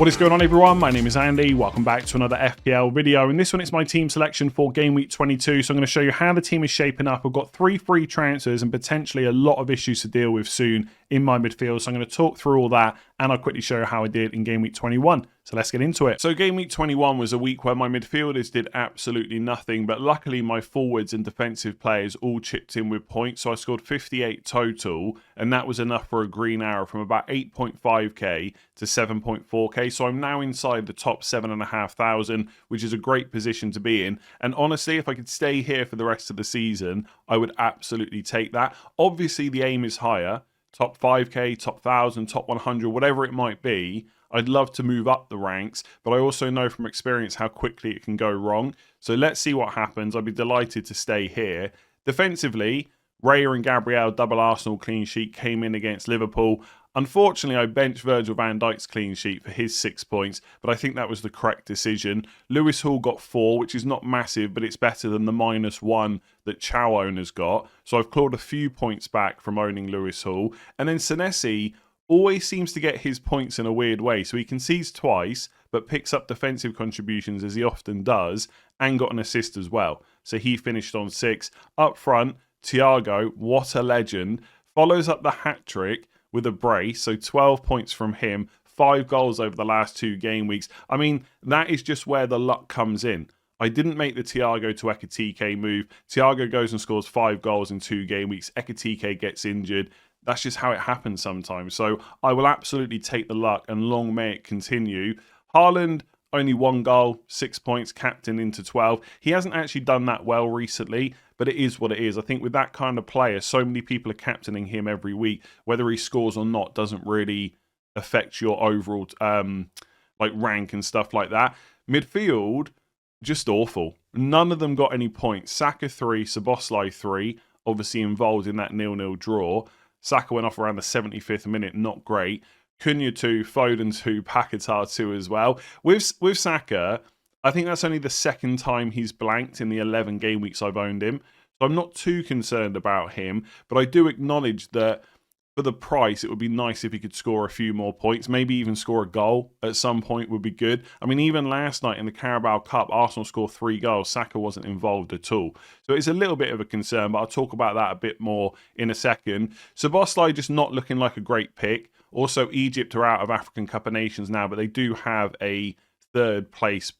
What is going on, everyone? My name is Andy. Welcome back to another FPL video. In this one, it's my team selection for Game Week 22. So I'm going to show you how the team is shaping up. I've got 3 free transfers and potentially a lot of issues to deal with soon in my midfield. So I'm going to talk through all that and I'll quickly show you how I did in Game Week 21. So let's get into it. So Game Week 21 was a week where my midfielders did absolutely nothing, but luckily my forwards and defensive players all chipped in with points. So I scored 58 total, and that was enough for a green arrow from about 8.5k to 7.4k. So I'm now inside the top 7,500, which is a great position to be in. And honestly, if I could stay here for the rest of the season, I would absolutely take that. Obviously, the aim is higher. Top 5k, top 1,000, top 100, whatever it might be. I'd love to move up the ranks, but I also know from experience how quickly it can go wrong. So let's see what happens. I'd be delighted to stay here. Defensively, Raya and Gabriel double Arsenal clean sheet came in against Liverpool. Unfortunately, I benched Virgil van Dijk's clean sheet for his 6 points, but I think that was the correct decision. Lewis Hall got 4, which is not massive, but it's better than the -1 that Chow owners got. So I've clawed a few points back from owning Lewis Hall. And then Senesi always seems to get his points in a weird way. So he concedes twice, but picks up defensive contributions as he often does, and got an assist as well. So he finished on 6. Up front, Thiago, what a legend, follows up the hat-trick with a brace, so 12 points from him, 5 goals over the last 2 game weeks. I mean, that is just where the luck comes in. I didn't make the Thiago to Ekitike move. Thiago goes and scores 5 goals in 2 game weeks. Ekitike gets injured. That's just how it happens sometimes. So I will absolutely take the luck, and long may it continue. Haaland, only 1 goal, 6 points, captain into 12. He hasn't actually done that well recently, but it is what it is. I think with that kind of player, so many people are captaining him every week. Whether he scores or not doesn't really affect your overall rank and stuff like that. Midfield, just awful. None of them got any points. Saka 3, Szoboszlai 3, obviously involved in that 0-0 draw. Saka went off around the 75th minute, not great. Cunha 2, Foden 2, Paquetá 2 as well. With Saka, I think that's only the 2nd time he's blanked in the 11 game weeks I've owned him. So I'm not too concerned about him, but I do acknowledge that for the price, it would be nice if he could score a few more points, maybe even score a goal at some point would be good. I mean, even last night in the Carabao Cup, Arsenal scored 3 goals. Saka wasn't involved at all. So it's a little bit of a concern, but I'll talk about that a bit more in a second. Szoboszlai just not looking like a great pick. Also, Egypt are out of African Cup of Nations now, but they do have a 3rd place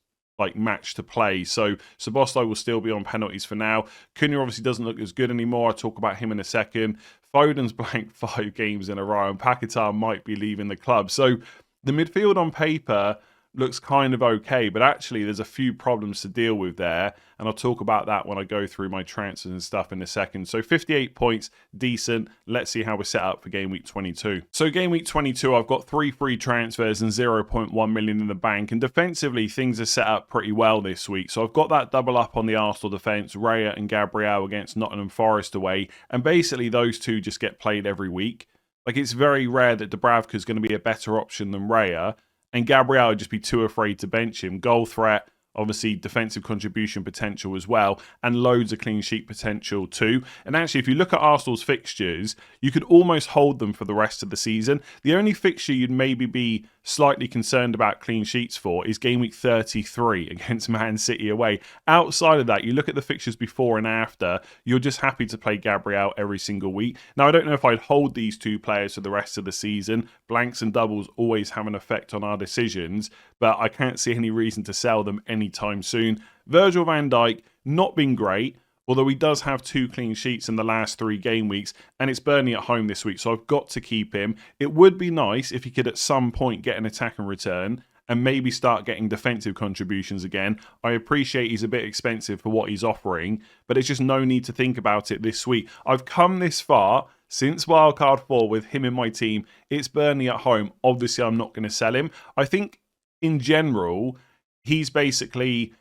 match to play. So Szoboszlai will still be on penalties for now. Cunha obviously doesn't look as good anymore. I'll talk about him in a second. Foden's blanked 5 games in a row, and Paquetá might be leaving the club. So the midfield on paper looks kind of okay, but actually there's a few problems to deal with there, and I'll talk about that when I go through my transfers and stuff in a second. So 58 points, decent. Let's see how we're set up for Game Week 22. So Game Week 22, I've got 3 free transfers and 0.1 million in the bank, and defensively things are set up pretty well this week. So I've got that double up on the Arsenal defence, Raya and Gabriel against Nottingham Forest away, and basically those two just get played every week. It's very rare that Dubravka is going to be a better option than Raya, and Gabriel would just be too afraid to bench him. Goal threat, obviously defensive contribution potential as well, and loads of clean sheet potential too. And actually, if you look at Arsenal's fixtures, you could almost hold them for the rest of the season. The only fixture you'd maybe be slightly concerned about clean sheets for is Game Week 33 against Man City away. Outside of that, you look at the fixtures before and after, you're just happy to play Gabriel every single week. Now, I don't know if I'd hold these 2 players for the rest of the season. Blanks and doubles always have an effect on our decisions, but I can't see any reason to sell them anytime soon. Virgil van Dijk, not been great, although he does have 2 clean sheets in the last 3 game weeks, and it's Burnley at home this week, so I've got to keep him. It would be nice if he could at some point get an attack and return, and maybe start getting defensive contributions again. I appreciate he's a bit expensive for what he's offering, but it's just no need to think about it this week. I've come this far since Wildcard 4 with him in my team. It's Burnley at home. Obviously, I'm not going to sell him. I think, in general, he's basically,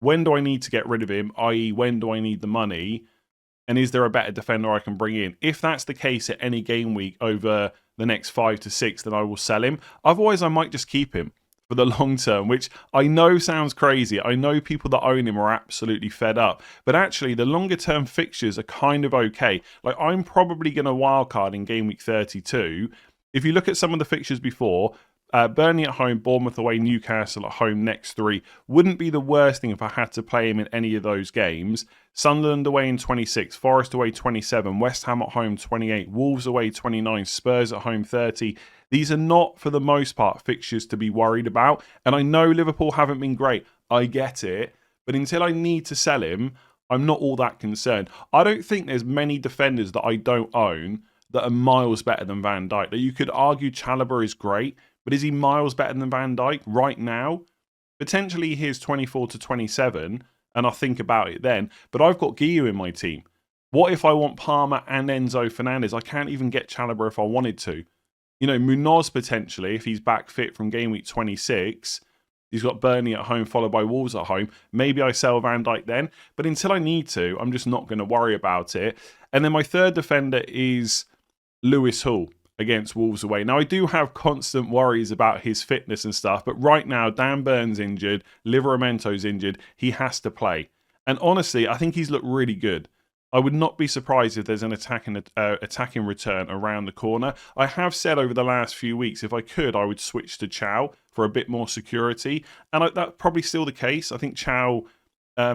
when do I need to get rid of him, i.e. when do I need the money, and is there a better defender I can bring in? If that's the case at any game week over the next 5 to 6, then I will sell him. Otherwise, I might just keep him for the long term, which I know sounds crazy. I know people that own him are absolutely fed up, but actually the longer term fixtures are kind of okay. I'm probably going to wildcard in Game Week 32. If you look at some of the fixtures before, Burnley at home, Bournemouth away, Newcastle at home, next 3. Wouldn't be the worst thing if I had to play him in any of those games. Sunderland away in 26, Forest away 27, West Ham at home 28, Wolves away 29, Spurs at home 30. These are not, for the most part, fixtures to be worried about. And I know Liverpool haven't been great. I get it. But until I need to sell him, I'm not all that concerned. I don't think there's many defenders that I don't own that are miles better than Van Dijk. That you could argue Chalobah is great, but is he miles better than Van Dijk right now? Potentially he's 24 to 27, and I'll think about it then. But I've got Guiu in my team. What if I want Palmer and Enzo Fernandez? I can't even get Chalobah if I wanted to. You know, Munoz potentially, if he's back fit from game week 26, he's got Burnley at home followed by Wolves at home. Maybe I sell Van Dijk then. But until I need to, I'm just not going to worry about it. And then my third defender is Lewis Hall against Wolves away. Now, I do have constant worries about his fitness and stuff, but right now, Dan Burns injured, Liveramento's injured, he has to play. And honestly, I think he's looked really good. I would not be surprised if there's an attacking return around the corner. I have said over the last few weeks, if I could, I would switch to Chow for a bit more security. And that's probably still the case. I think Chow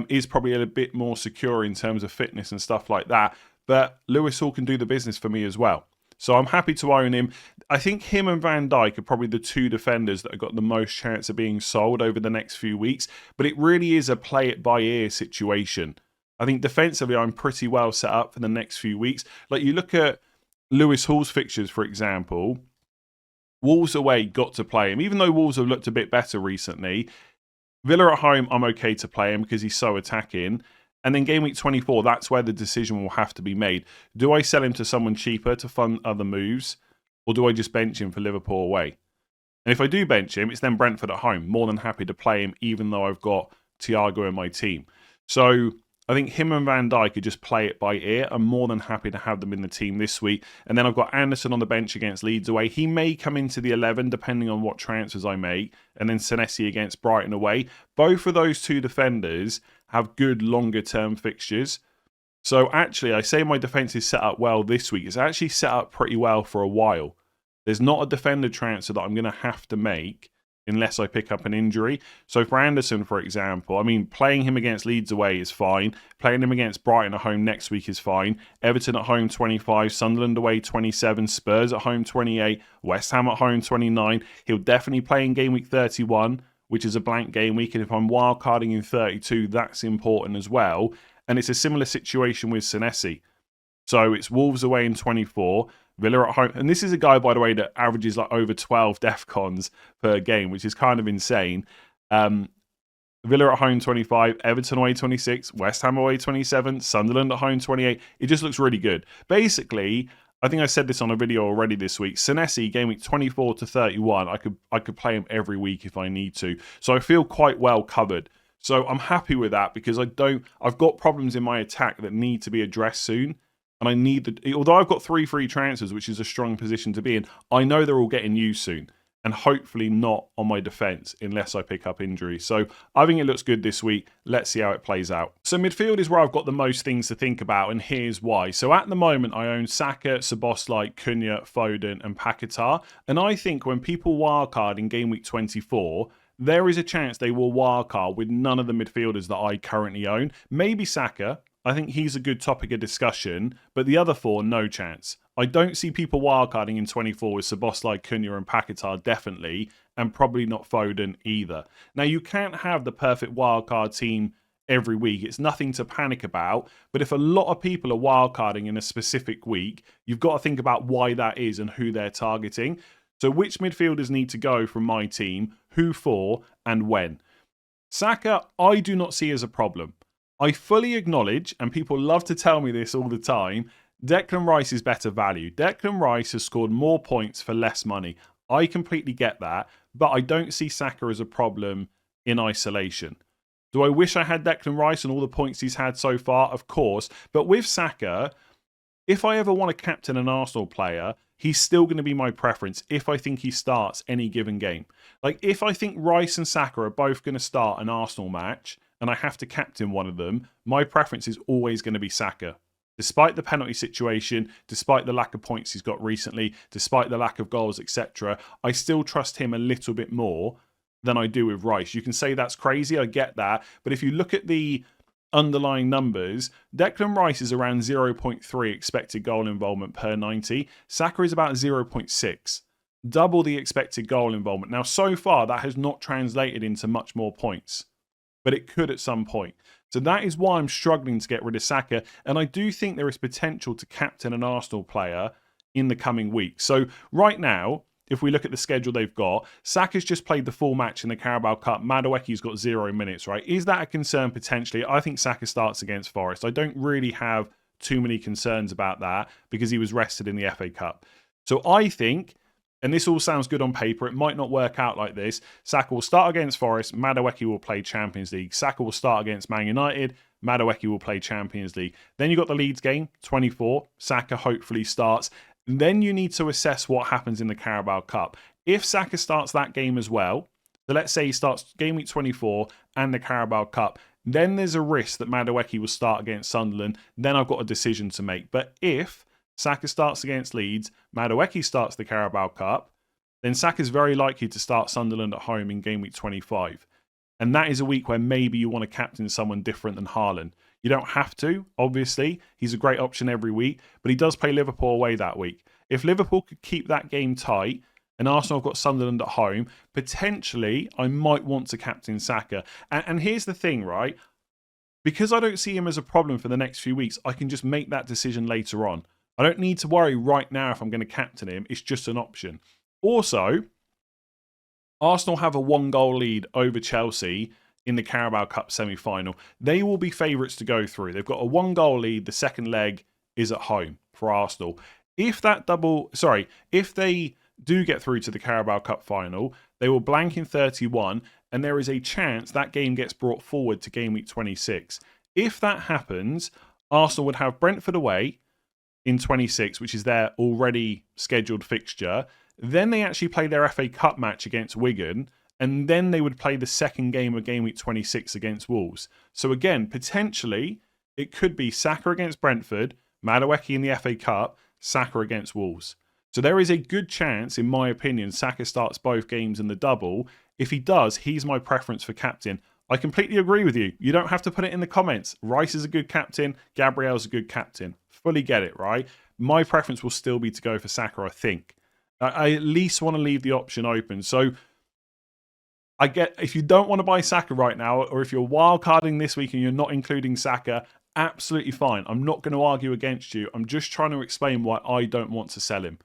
is probably a bit more secure in terms of fitness and stuff like that. But Lewis Hall can do the business for me as well. So I'm happy to own him. I think him and Van Dijk are probably the 2 defenders that have got the most chance of being sold over the next few weeks. But it really is a play it by ear situation. I think defensively, I'm pretty well set up for the next few weeks. Like you look at Lewis Hall's fixtures, for example, Wolves away got to play him. Even though Wolves have looked a bit better recently, Villa at home, I'm okay to play him because he's so attacking. And then game week 24, that's where the decision will have to be made. Do I sell him to someone cheaper to fund other moves? Or do I just bench him for Liverpool away? And if I do bench him, it's then Brentford at home. More than happy to play him, even though I've got Thiago in my team. So I think him and Van Dijk could just play it by ear. I'm more than happy to have them in the team this week. And then I've got Anderson on the bench against Leeds away. He may come into the 11 depending on what transfers I make. And then Senesi against Brighton away. Both of those 2 defenders have good longer term fixtures. So actually, I say my defence is set up well this week. It's actually set up pretty well for a while. There's not a defender transfer that I'm going to have to make unless I pick up an injury. So for Anderson, for example, I mean, playing him against Leeds away is fine. Playing him against Brighton at home next week is fine. Everton at home 25, Sunderland away 27, Spurs at home 28, West Ham at home 29. He'll definitely play in game week 31, which is a blank game week. And if I'm wildcarding in 32, that's important as well. And it's a similar situation with Senesi. So it's Wolves away in 24, Villa at home. And this is a guy, by the way, that averages like over 12 DEFCONs per game, which is kind of insane. Villa at home 25, Everton away 26, West Ham away 27, Sunderland at home 28. It just looks really good. Basically, I think I said this on a video already this week. Senesi, game week 24 to 31, I could play him every week if I need to. So I feel quite well covered. So I'm happy with that because I've got problems in my attack that need to be addressed soon. And although I've got 3 free transfers, which is a strong position to be in, I know they're all getting used soon. And hopefully not on my defence unless I pick up injuries. So I think it looks good this week. Let's see how it plays out. So midfield is where I've got the most things to think about, and here's why. So at the moment, I own Saka, Szoboszlai, Cunha, Foden, and Paquetá. And I think when people wildcard in game week 24, there is a chance they will wildcard with none of the midfielders that I currently own. Maybe Saka. I think he's a good topic of discussion, but the other 4, no chance. I don't see people wildcarding in 24 with Szoboszlai, Cunha and Paquetá, definitely, and probably not Foden either. Now, you can't have the perfect wildcard team every week. It's nothing to panic about, but if a lot of people are wildcarding in a specific week, you've got to think about why that is and who they're targeting. So which midfielders need to go from my team, who for, and when? Saka, I do not see as a problem. I fully acknowledge, and people love to tell me this all the time, Declan Rice is better value. Declan Rice has scored more points for less money. I completely get that, but I don't see Saka as a problem in isolation. Do I wish I had Declan Rice and all the points he's had so far? Of course. But with Saka, if I ever want to captain an Arsenal player, he's still going to be my preference if I think he starts any given game. Like if I think Rice and Saka are both going to start an Arsenal match, and I have to captain one of them, my preference is always going to be Saka. Despite the penalty situation, despite the lack of points he's got recently, despite the lack of goals, etc., I still trust him a little bit more than I do with Rice. You can say that's crazy, I get that. But if you look at the underlying numbers, Declan Rice is around 0.3 expected goal involvement per 90. Saka is about 0.6. Double the expected goal involvement. Now, so far, that has not translated into much more points, but it could at some point. So that is why I'm struggling to get rid of Saka. And I do think there is potential to captain an Arsenal player in the coming weeks. So right now, if we look at the schedule they've got, Saka's just played the full match in the Carabao Cup. Madueke's got 0 minutes, right? Is that a concern potentially? I think Saka starts against Forest. I don't really have too many concerns about that because he was rested in the FA Cup. So I think, and this all sounds good on paper, it might not work out like this. Saka will start against Forest, Madueke will play Champions League. Saka will start against Man United, Madueke will play Champions League. Then you've got the Leeds game, 24. Saka hopefully starts. Then you need to assess what happens in the Carabao Cup. If Saka starts that game as well, so let's say he starts game week 24 and the Carabao Cup, then there's a risk that Madueke will start against Sunderland. Then I've got a decision to make. But if Saka starts against Leeds, Madueke starts the Carabao Cup, then Saka's very likely to start Sunderland at home in game week 25. And that is a week where maybe you want to captain someone different than Haaland. You don't have to, obviously. He's a great option every week, but he does play Liverpool away that week. If Liverpool could keep that game tight and Arsenal have got Sunderland at home, potentially I might want to captain Saka. And here's the thing, right? Because I don't see him as a problem for the next few weeks, I can just make that decision later on. I don't need to worry right now if I'm going to captain him. It's just an option. Also, Arsenal have a 1-goal lead over Chelsea in the Carabao Cup semi-final. They will be favourites to go through. They've got a 1-goal lead. The second leg is at home for Arsenal. If they do get through to the Carabao Cup final, they will blank in 31, and there is a chance that game gets brought forward to game week 26. If that happens, Arsenal would have Brentford away in 26, which is their already scheduled fixture. Then they actually play their FA Cup match against Wigan, and then they would play the second game of game week 26 against Wolves. So again, potentially, it could be Saka against Brentford, Madueke in the FA Cup, Saka against Wolves. So there is a good chance, in my opinion, Saka starts both games in the double. If he does, he's my preference for captain. I completely agree with you. You don't have to put it in the comments. Rice is a good captain. Gabriel's a good captain. Fully get it, right? My preference will still be to go for Saka, I think. I at least want to leave the option open. So I get, if you don't want to buy Saka right now, or if you're wildcarding this week and you're not including Saka, absolutely fine. I'm not going to argue against you. I'm just trying to explain why I don't want to sell him.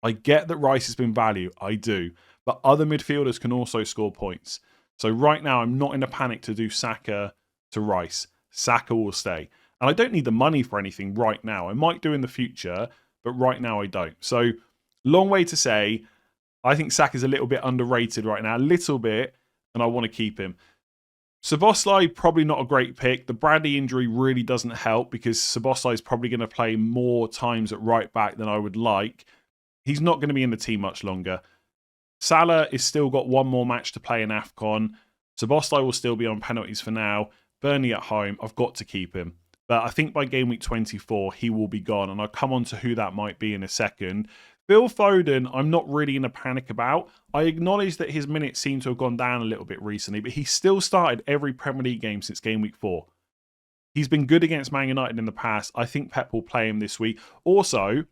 I get that Rice has been value. I do. But other midfielders can also score points. So right now, I'm not in a panic to do Saka to Rice. Saka will stay. And I don't need the money for anything right now. I might do in the future, but right now I don't. So long way to say, I think Saka's a little bit underrated right now. A little bit, and I want to keep him. Szoboszlai, probably not a great pick. The Bradley injury really doesn't help because Szoboszlai is probably going to play more times at right back than I would like. He's not going to be in the team much longer. Salah is still got one more match to play in AFCON. Szoboszlai will still be on penalties for now. Burnley at home, I've got to keep him. But I think by game week 24, he will be gone. And I'll come on to who that might be in a second. Phil Foden, I'm not really in a panic about. I acknowledge that his minutes seem to have gone down a little bit recently, but he still started every Premier League game since game week 4. He's been good against Man United in the past. I think Pep will play him this week. Also,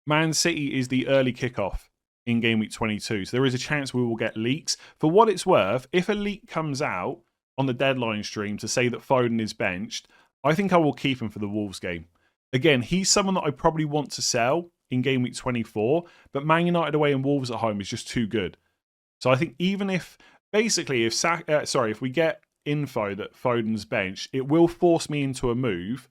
Man City is the early kickoff in game week 22. So there is a chance we will get leaks. For what it's worth, if a leak comes out on the deadline stream to say that Foden is benched, I think I will keep him for the Wolves game. Again, he's someone that I probably want to sell in game week 24, but Man United away and Wolves at home is just too good. So I think even if, basically, if we get info that Foden's benched, it will force me into a move,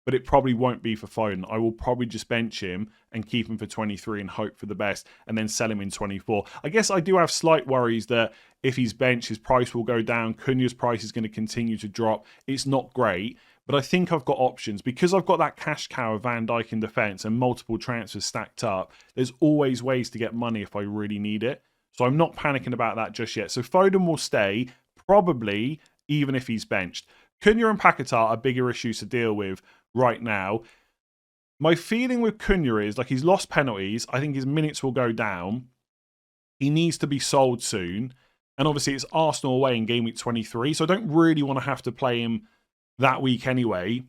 but it probably won't be for Foden. I will probably just bench him and keep him for 23 and hope for the best and then sell him in 24. I guess I do have slight worries that if he's benched, his price will go down. Cunha's price is going to continue to drop. It's not great, but I think I've got options. Because I've got that cash cow of Van Dijk in defence and multiple transfers stacked up, there's always ways to get money if I really need it. So I'm not panicking about that just yet. So Foden will stay, probably, even if he's benched. Cunha and Paquetá are bigger issues to deal with right now. My feeling with Cunha is, like, he's lost penalties. I think his minutes will go down. He needs to be sold soon. And obviously it's Arsenal away in game week 23, so I don't really want to have to play him that week anyway.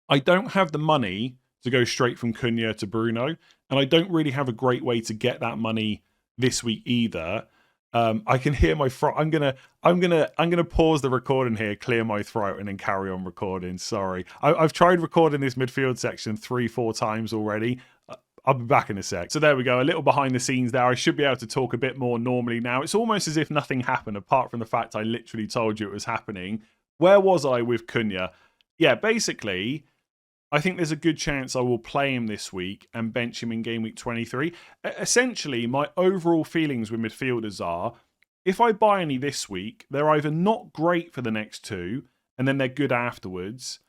I don't have the money to go straight from Cunha to Bruno, and I don't really have a great way to get that money this week either. I can hear my throat. I'm gonna pause the recording here, clear my throat, and then carry on recording. Sorry, I've tried recording this midfield section 3-4 times already. I'll be back in a sec. So there we go, a little behind the scenes there. I should be able to talk a bit more normally now. It's almost as if nothing happened, apart from the fact I literally told you it was happening. Where was I with Cunha? Yeah, basically, I think there's a good chance I will play him this week and bench him in game week 23. Essentially, my overall feelings with midfielders are, if I buy any this week, they're either not great for the next two, and then they're good afterwards,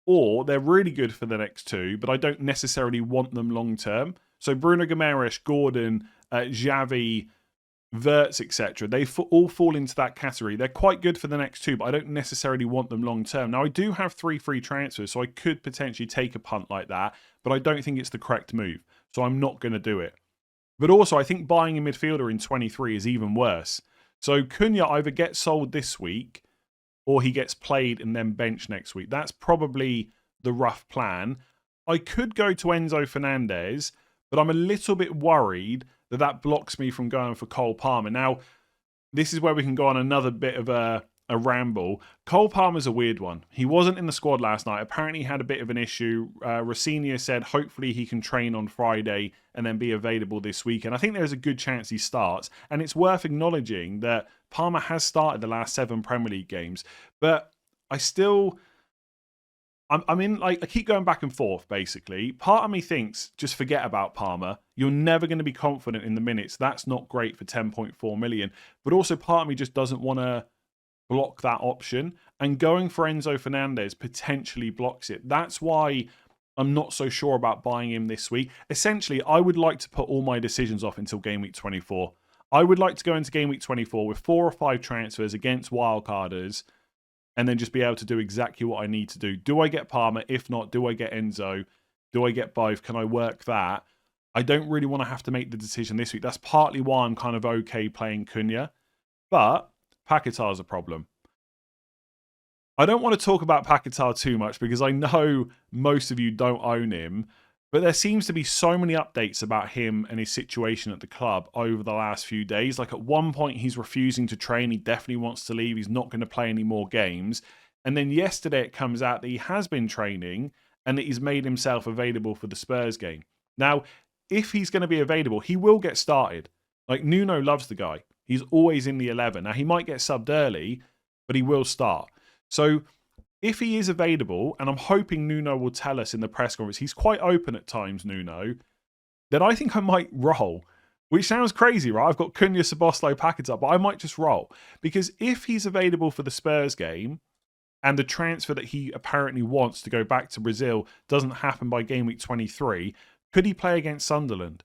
or they're really good for the next two, but I don't necessarily want them long term. So Bruno Guimaraes, Gordon, Xavi, Wirtz, etc. They all fall into that category. They're quite good for the next two, but I don't necessarily want them long term. Now, I do have 3 free transfers, so I could potentially take a punt like that, but I don't think it's the correct move. So I'm not going to do it. But also, I think buying a midfielder in 23 is even worse. So Cunha either gets sold this week, or he gets played and then benched next week. That's probably the rough plan. I could go to Enzo Fernandez, but I'm a little bit worried that that blocks me from going for Cole Palmer. Now, this is where we can go on another bit of a ramble. Cole Palmer's a weird one. He wasn't in the squad last night. Apparently he had a bit of an issue. Rossignol said hopefully he can train on Friday and then be available this week. And I think there's a good chance he starts. And it's worth acknowledging that Palmer has started the last 7 Premier League games. But I still... I'm in, like, I keep going back and forth, basically. Part of me thinks, just forget about Palmer. You're never going to be confident in the minutes. That's not great for 10.4 million. But also part of me just doesn't want to block that option. And going for Enzo Fernandez potentially blocks it. That's why I'm not so sure about buying him this week. Essentially, I would like to put all my decisions off until game week 24. I would like to go into game week 24 with 4 or 5 transfers against wildcarders, and then just be able to do exactly what I need to do. Do I get Palmer? If not, do I get Enzo? Do I get both? Can I work that? I don't really want to have to make the decision this week. That's partly why I'm kind of okay playing Cunha. But Paquetá is a problem. I don't want to talk about Paquetá too much because I know most of you don't own him. But there seems to be so many updates about him and his situation at the club over the last few days. Like, at one point, he's refusing to train. He definitely wants to leave. He's not going to play any more games. And then yesterday it comes out that he has been training and that he's made himself available for the Spurs game. Now, if he's going to be available, he will get started. Like, Nuno loves the guy. He's always in the 11. Now, he might get subbed early, but he will start. So if he is available, and I'm hoping Nuno will tell us in the press conference, he's quite open at times, Nuno, then I think I might roll. Which sounds crazy, right? I've got Cunha, Szoboszlai, Paquetá, but I might just roll. Because if he's available for the Spurs game, and the transfer that he apparently wants to go back to Brazil doesn't happen by game week 23, could he play against Sunderland?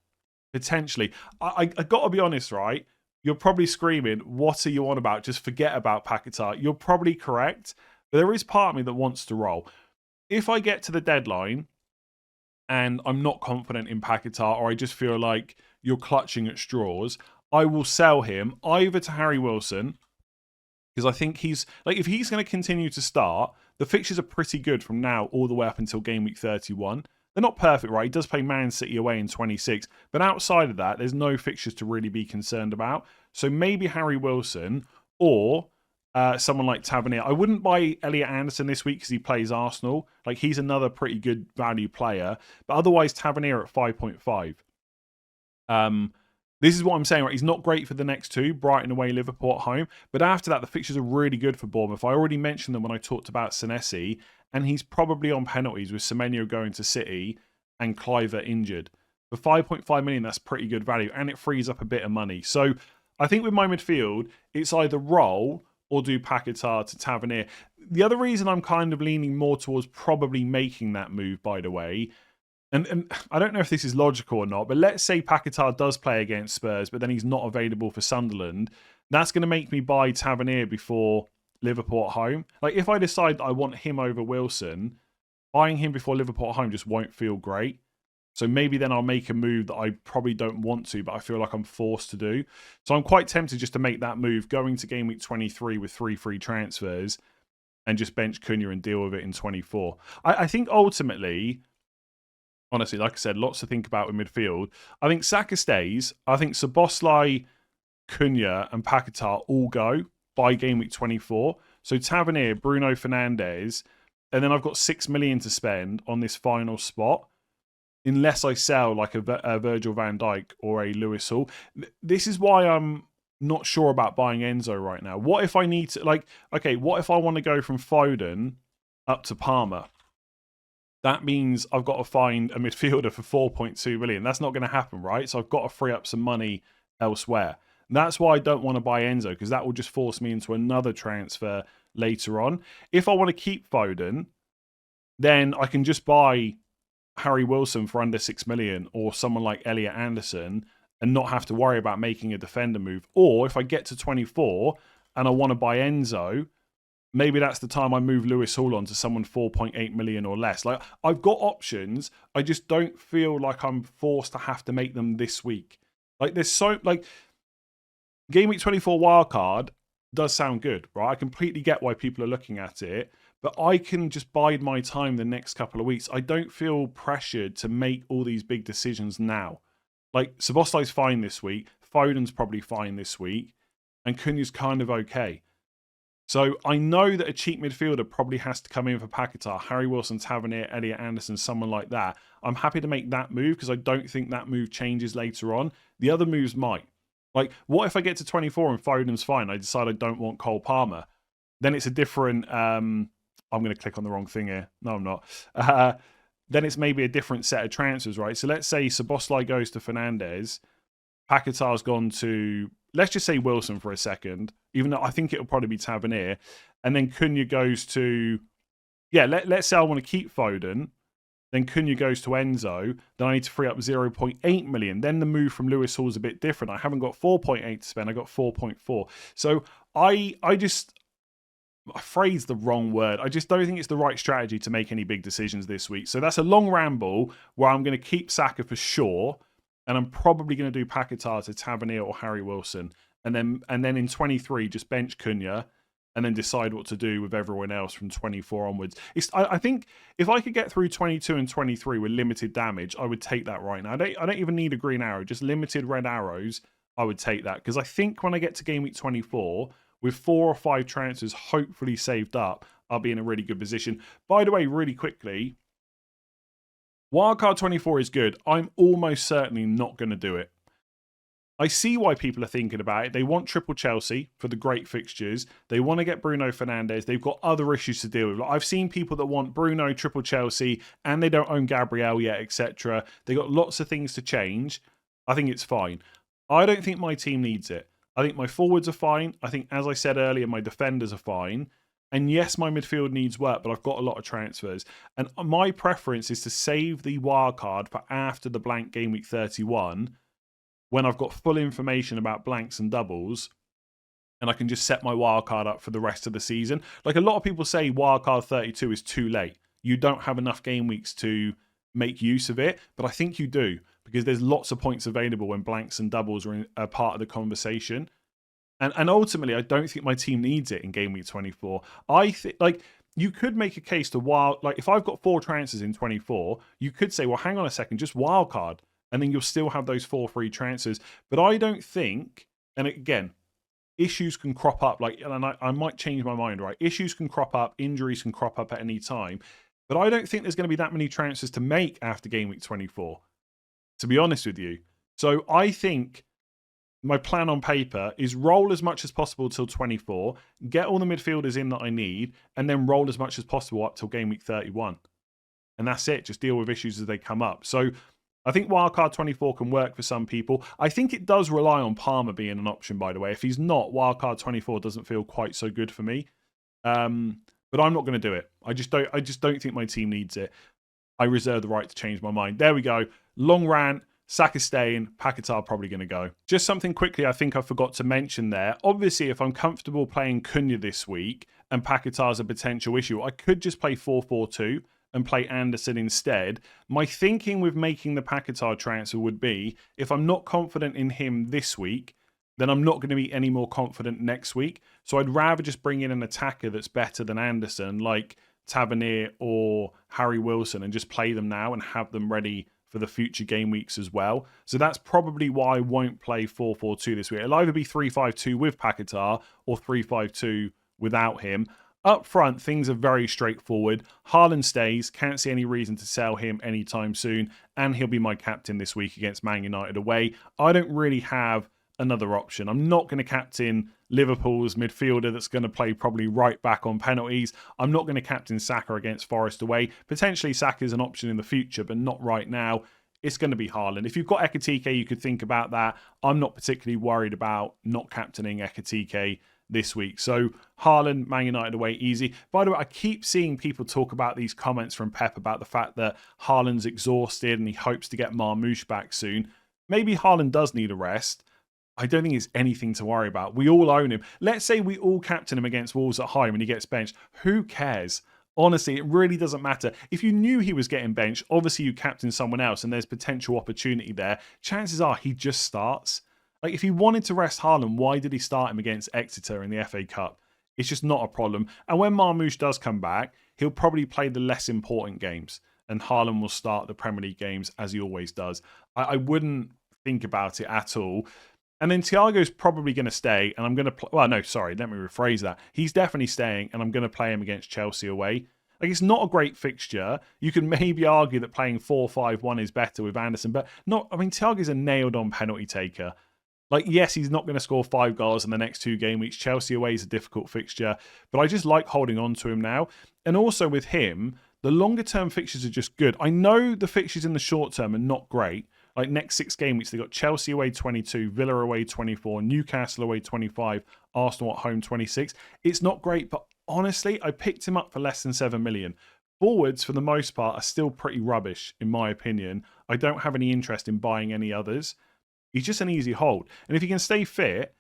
Potentially. I got to be honest, right? You're probably screaming, what are you on about? Just forget about Paquetá. You're probably correct. But there is part of me that wants to roll. If I get to the deadline and I'm not confident in Paquetá, or I just feel like you're clutching at straws, I will sell him either to Harry Wilson, because I think he's, like, if he's going to continue to start, the fixtures are pretty good from now all the way up until game week 31. They're not perfect, right? He does play Man City away in 26. But outside of that, there's no fixtures to really be concerned about. So maybe Harry Wilson or someone like Tavernier. I wouldn't buy Elliot Anderson this week because he plays Arsenal. Like, he's another pretty good value player. But otherwise, Tavernier at 5.5. This is what I'm saying, right? He's not great for the next two, Brighton away, Liverpool at home. But after that, the fixtures are really good for Bournemouth. I already mentioned them when I talked about Senesi, and he's probably on penalties with Semenyo going to City and Cliver injured. For 5.5 million, that's pretty good value, and it frees up a bit of money. So I think with my midfield, it's either roll or do Paquetá to Tavernier. The other reason I'm kind of leaning more towards probably making that move, by the way, and I don't know if this is logical or not, but let's say Paquetá does play against Spurs, but then he's not available for Sunderland. That's going to make me buy Tavernier before Liverpool at home. Like, if I decide that I want him over Wilson, buying him before Liverpool at home just won't feel great. So maybe then I'll make a move that I probably don't want to, but I feel like I'm forced to do. So I'm quite tempted just to make that move, going to game week 23 with 3 free transfers and just bench Cunha and deal with it in 24. I think ultimately, honestly, like I said, lots to think about in midfield. I think Saka stays. I think Szoboszlai, Cunha and Paquetá all go by game week 24. So Tavernier, Bruno Fernandes, and then I've got 6 million to spend on this final spot. Unless I sell like a Virgil van Dijk or a Lewis Hall. This is why I'm not sure about buying Enzo right now. What if I need to, like, okay, what if I want to go from Foden up to Palmer? That means I've got to find a midfielder for 4.2 million. That's not going to happen, right? So I've got to free up some money elsewhere. And that's why I don't want to buy Enzo, because that will just force me into another transfer later on. If I want to keep Foden, then I can just buy Harry Wilson for under 6 million or someone like Elliot Anderson and not have to worry about making a defender move. Or if I get to 24 and I want to buy Enzo, maybe that's the time I move Lewis Hall on to someone 4.8 million or less. Like, I've got options. I just don't feel like I'm forced to have to make them this week. Like, there's so, like, game week 24 wildcard does sound good, right? I completely get why people are looking at it. But I can just bide my time the next couple of weeks. I don't feel pressured to make all these big decisions now. Like, Szoboszlai's fine this week. Foden's probably fine this week. And Cunha's kind of okay. So I know that a cheap midfielder probably has to come in for Paquetá, Harry Wilson, Tavernier, Elliot Anderson, someone like that. I'm happy to make that move because I don't think that move changes later on. The other moves might. Like, what if I get to 24 and Foden's fine? I decide I don't want Cole Palmer. Then it's a different... I'm going to click on the wrong thing here. No, I'm not. Then it's maybe a different set of transfers, right? So let's say Szoboszlai goes to Fernandes. Paquetá's gone to, let's just say Wilson for a second, even though I think it'll probably be Tavernier. And then Cunha goes to, yeah, let's say I want to keep Foden. Then Cunha goes to Enzo. Then I need to free up 0.8 million. Then the move from Lewis Hall is a bit different. I haven't got 4.8 to spend. I got 4.4. So I phrased the wrong word. I just don't think it's the right strategy to make any big decisions this week. So that's a long ramble where I'm going to keep Saka for sure, and I'm probably going to do Paquetá to Tavernier or Harry Wilson, and then in 23 just bench Cunha, and then decide what to do with everyone else from 24 onwards. I think if I could get through 22 and 23 with limited damage, I would take that right now. I don't even need a green arrow, just limited red arrows. I would take that because I think when I get to game week 24. With 4 or 5 transfers hopefully saved up, I'll be in a really good position. By the way, really quickly, Wildcard 24 is good. I'm almost certainly not going to do it. I see why people are thinking about it. They want triple Chelsea for the great fixtures. They want to get Bruno Fernandes. They've got other issues to deal with. Like, I've seen people that want Bruno, triple Chelsea, and they don't own Gabriel yet, etc. They got lots of things to change. I think it's fine. I don't think my team needs it. I think my forwards are fine. I think, as I said earlier, my defenders are fine. And yes, my midfield needs work, but I've got a lot of transfers. And my preference is to save the wildcard for after the blank game week 31, when I've got full information about blanks and doubles, and I can just set my wildcard up for the rest of the season. Like, a lot of people say wildcard 32 is too late. You don't have enough game weeks to make use of it, but I think you do, because there's lots of points available when blanks and doubles are a part of the conversation. And ultimately, I don't think my team needs it in game week 24. I think, like, you could make a case to like, if I've got 4 transfers in 24, you could say, well, hang on a second, just wildcard, and then you'll still have those 4 free transfers. But I don't think, and again, issues can crop up, like, and I might change my mind, right? Issues can crop up, injuries can crop up at any time. But I don't think there's going to be that many transfers to make after game week 24, to be honest with you. So I think my plan on paper is roll as much as possible till 24, get all the midfielders in that I need, and then roll as much as possible up till game week 31. And that's it. Just deal with issues as they come up. So I think wildcard 24 can work for some people. I think it does rely on Palmer being an option, by the way. If he's not, wildcard 24 doesn't feel quite so good for me. But I'm not going to do it. I just don't think my team needs it. I reserve the right to change my mind. There we go. Long rant. Saka's staying, Paquetá probably going to go. Just something quickly I think I forgot to mention there. Obviously, if I'm comfortable playing Cunha this week and Paquetá's a potential issue, I could just play 4-4-2 and play Anderson instead. My thinking with making the Paquetá transfer would be, if I'm not confident in him this week, then I'm not going to be any more confident next week. So I'd rather just bring in an attacker that's better than Anderson, like Tavernier or Harry Wilson, and just play them now and have them ready for the future game weeks as well. So that's probably why I won't play 4-4-2 this week. It'll either be 3-5-2 with Paquetá or 3-5-2 without him. Up front, things are very straightforward. Haaland stays. Can't see any reason to sell him anytime soon. And he'll be my captain this week against Man United away. I don't really have another option. I'm not going to captain Liverpool's midfielder that's going to play probably right back on penalties. I'm not going to captain Saka against Forest away. Potentially Saka is an option in the future, but not right now. It's going to be Haaland. If you've got Ekitike, you could think about that. I'm not particularly worried about not captaining Ekitike this week. So Haaland, Man United away, easy. By the way, I keep seeing people talk about these comments from Pep about the fact that Haaland's exhausted and he hopes to get Marmoush back soon. Maybe Haaland does need a rest. I don't think it's anything to worry about. We all own him. Let's say we all captain him against Wolves at home and he gets benched. Who cares? Honestly, it really doesn't matter. If you knew he was getting benched, obviously you captain someone else and there's potential opportunity there. Chances are he just starts. Like, if he wanted to rest Haaland, why did he start him against Exeter in the FA Cup? It's just not a problem. And when Marmoush does come back, he'll probably play the less important games. And Haaland will start the Premier League games as he always does. I wouldn't think about it at all. And then Thiago's probably going to stay, and I'm going to play... Well, no, sorry, let me rephrase that. He's definitely staying, and I'm going to play him against Chelsea away. Like, it's not a great fixture. You can maybe argue that playing 4-5-1 is better with Anderson, but not... I mean, Thiago's a nailed-on penalty taker. Like, yes, he's not going to score 5 goals in the next 2 game weeks. Chelsea away is a difficult fixture, but I just like holding on to him now. And also with him, the longer-term fixtures are just good. I know the fixtures in the short term are not great. Like, next 6 game weeks, they've got Chelsea away 22, Villa away 24, Newcastle away 25, Arsenal at home 26. It's not great, but honestly, I picked him up for less than 7 million. Forwards, for the most part, are still pretty rubbish, in my opinion. I don't have any interest in buying any others. He's just an easy hold. And if he can stay fit,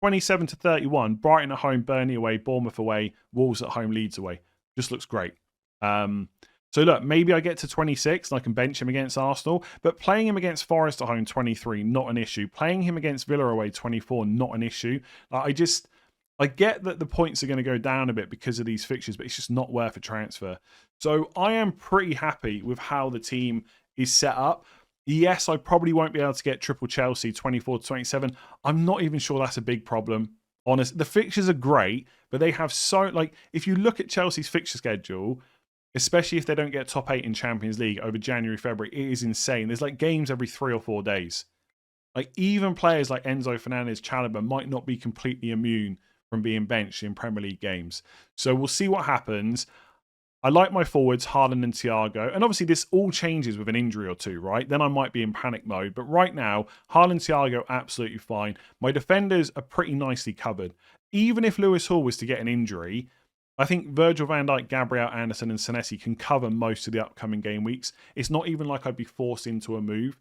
27 to 31, Brighton at home, Burnley away, Bournemouth away, Wolves at home, Leeds away. Just looks great. So look, maybe I get to 26 and I can bench him against Arsenal, but playing him against Forest at home, 23, not an issue. Playing him against Villa away, 24, not an issue. I get that the points are going to go down a bit because of these fixtures, but it's just not worth a transfer. So I am pretty happy with how the team is set up. Yes, I probably won't be able to get triple Chelsea 24 to 27. I'm not even sure that's a big problem. Honest, the fixtures are great, but they have if you look at Chelsea's fixture schedule, especially if they don't get top 8 in Champions League over January, February, it is insane. There's like games every 3 or 4 days. Like, even players like Enzo Fernandez, Chalobah might not be completely immune from being benched in Premier League games. So we'll see what happens. I like my forwards, Haaland and Thiago. And obviously this all changes with an injury or two, right? Then I might be in panic mode. But right now, Haaland, Thiago, absolutely fine. My defenders are pretty nicely covered. Even if Lewis Hall was to get an injury, I think Virgil van Dijk, Gabriel Anderson and Senesi can cover most of the upcoming game weeks. It's not even like I'd be forced into a move.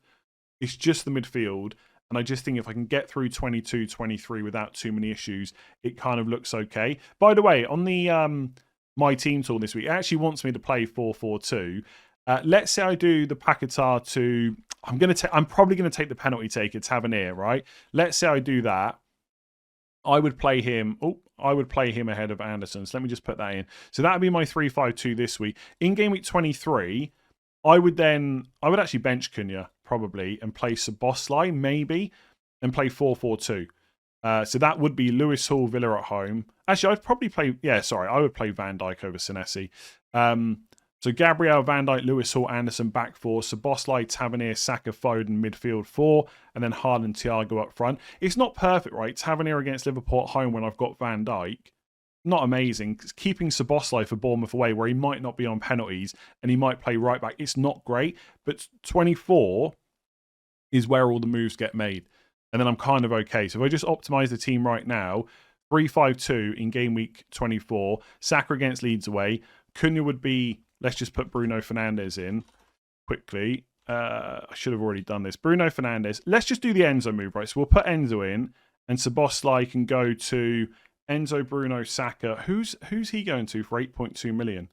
It's just the midfield. And I just think if I can get through 22, 23 without too many issues, it kind of looks okay. By the way, on the My Team tool this week, it actually wants me to play 4-4-2. Let's say I do the Paquetá to... I'm probably going to take the penalty taker, Tavernier, right? Let's say I do that. I would play him ahead of Anderson. So let me just put that in. So that would be my 3-5-2 this week. In game week 23, I would actually bench Cunha probably and play Szoboszlai maybe and play 4-4-2. So that would be Lewis Hall, Villa at home. Actually, I would play Van Dijk over Senesi. So Gabriel, Van Dijk, Lewis Hall, Anderson back 4, Szoboszlai, Tavernier, Saka, Foden, midfield 4, and then Haaland, Thiago up front. It's not perfect, right? Tavernier against Liverpool at home when I've got Van Dijk. Not amazing. Keeping Szoboszlai for Bournemouth away where he might not be on penalties and he might play right back. It's not great, but 24 is where all the moves get made. And then I'm kind of okay. So if I just optimize the team right now, 3-5-2 in game week 24, Saka against Leeds away. Cunha would be, let's just put Bruno Fernandes in quickly. I should have already done this. Bruno Fernandes. Let's just do the Enzo move, right? So we'll put Enzo in, and Szoboszlai can go to Enzo, Bruno, Saka. Who's he going to for 8.2 million?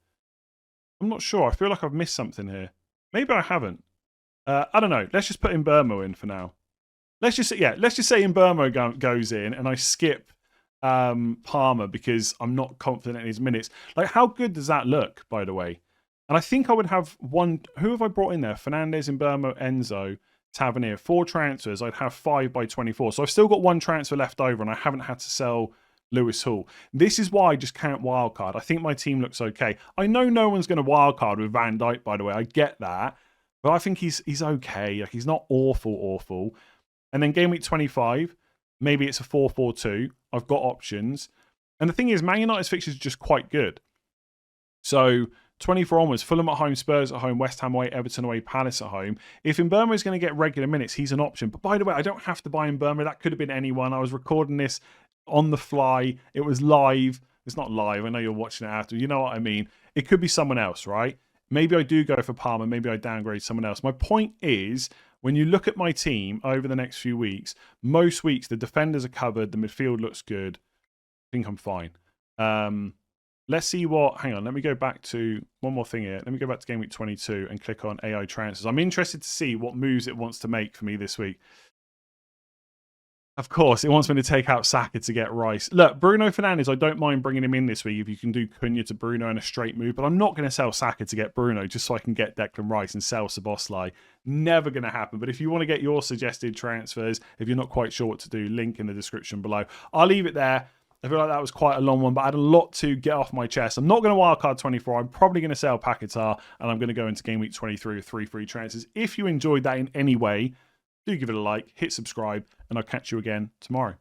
I'm not sure. I feel like I've missed something here. Maybe I haven't. I don't know. Let's just put Mbeumo in for now. Let's just say Mbeumo goes in, and I skip Palmer because I'm not confident in his minutes. Like, how good does that look, by the way? And I think I would have one. Who have I brought in there? Fernandes, Mbeumo, Enzo, Tavernier. 4 transfers. I'd have 5 by 24. So I've still got 1 transfer left over, and I haven't had to sell Lewis Hall. This is why I just can't wildcard. I think my team looks okay. I know no one's going to wildcard with Van Dijk, by the way. I get that. But I think he's okay. Like, he's not awful. And then game week 25, maybe it's a 4-4-2. I've got options. And the thing is, Man United's fixtures are just quite good. So 24 onwards, Fulham at home, Spurs at home, West Ham away, Everton away, Palace at home. If Mbeumo is going to get regular minutes, he's an option. But by the way, I don't have to buy Mbeumo. That could have been anyone. I was recording this on the fly. It was live. It's not live. I know you're watching it after. You know what I mean? It could be someone else, right? Maybe I do go for Palmer. Maybe I downgrade someone else. My point is, when you look at my team over the next few weeks, most weeks the defenders are covered. The midfield looks good. I think I'm fine. Let's see what... Hang on. Let me go back to... One more thing here. Let me go back to Gameweek 22 and click on AI transfers. I'm interested to see what moves it wants to make for me this week. Of course, it wants me to take out Saka to get Rice. Look, Bruno Fernandes, I don't mind bringing him in this week if you can do Cunha to Bruno in a straight move, but I'm not going to sell Saka to get Bruno just so I can get Declan Rice and sell Szoboszlai. Never going to happen. But if you want to get your suggested transfers, if you're not quite sure what to do, link in the description below. I'll leave it there. I feel like that was quite a long one, but I had a lot to get off my chest. I'm not going to wildcard 24. I'm probably going to sell Paquetá, and I'm going to go into Game Week 23 with 3 free transfers. If you enjoyed that in any way, do give it a like, hit subscribe, and I'll catch you again tomorrow.